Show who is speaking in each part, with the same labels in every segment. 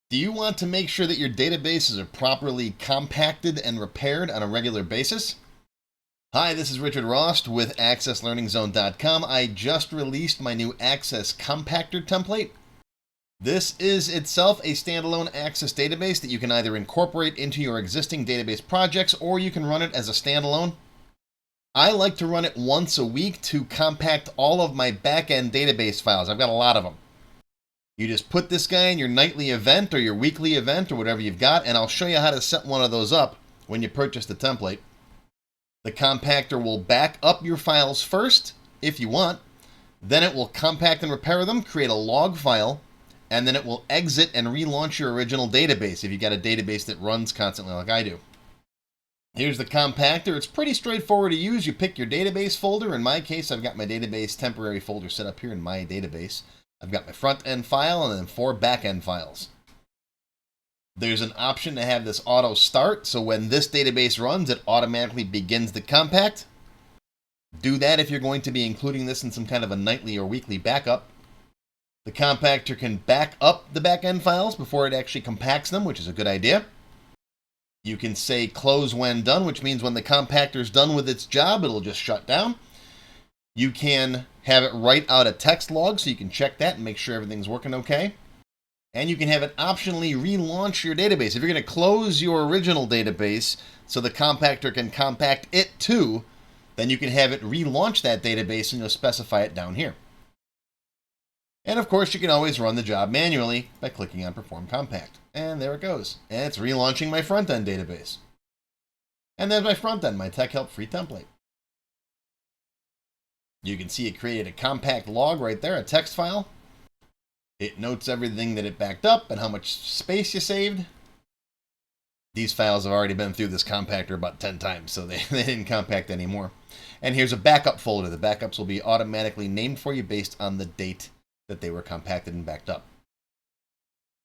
Speaker 1: Do you want to make sure that your databases are properly compacted and repaired on a regular basis? Hi, this is Richard Rost with AccessLearningZone.com. I just released my new Access Compactor template. This is itself a standalone Access database that you can either incorporate into your existing database projects or you can run it as a standalone. I like to run it once a week to compact all of my backend database files. I've got a lot of them. You just put this guy in your nightly event or your weekly event or whatever you've got, and I'll show you how to set one of those up when you purchase the template. The compactor will back up your files first, if you want. Then it will compact and repair them, create a log file, and then it will exit and relaunch your original database if you've got a database that runs constantly like I do. Here's the compactor. It's pretty straightforward to use. You pick your database folder. In my case, I've got my database temporary folder set up here in my database. I've got my front end file and then 4 back end files. There's an option to have this auto start, so when this database runs, it automatically begins the compact. Do that if you're going to be including this in some kind of a nightly or weekly backup. The compactor can back up the back end files before it actually compacts them, which is a good idea. You can say close when done, which means when the compactor's done with its job, it'll just shut down. You can have it write out a text log so you can check that and make sure everything's working okay. And you can have it optionally relaunch your database. If you're going to close your original database so the compactor can compact it too, then you can have it relaunch that database and you'll specify it down here. And of course, you can always run the job manually by clicking on Perform Compact. And there it goes. And it's relaunching my front-end database. And there's my front-end, my Tech Help free template. You can see it created a compact log right there, a text file. It notes everything that it backed up and how much space you saved. These files have already been through this compactor about 10 times, so they didn't compact anymore. And here's a backup folder. The backups will be automatically named for you based on the date that they were compacted and backed up.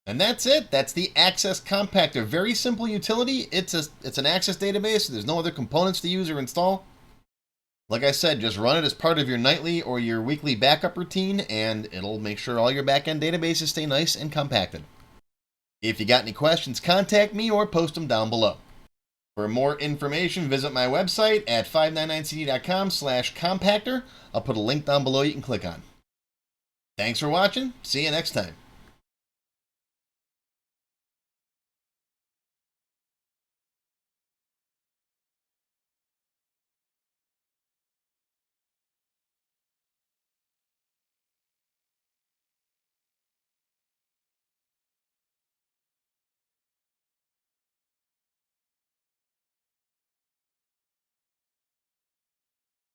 Speaker 1: And that's it. That's the Access Compactor. Very simple utility. It's an Access database. There's no other components to use or install. Like I said, just run it as part of your nightly or your weekly backup routine, and it'll make sure all your backend databases stay nice and compacted. If you got any questions, contact me or post them down below. For more information, visit my website at 599cd.com/compactor. I'll put a link down below you can click on. Thanks for watching. See you next time.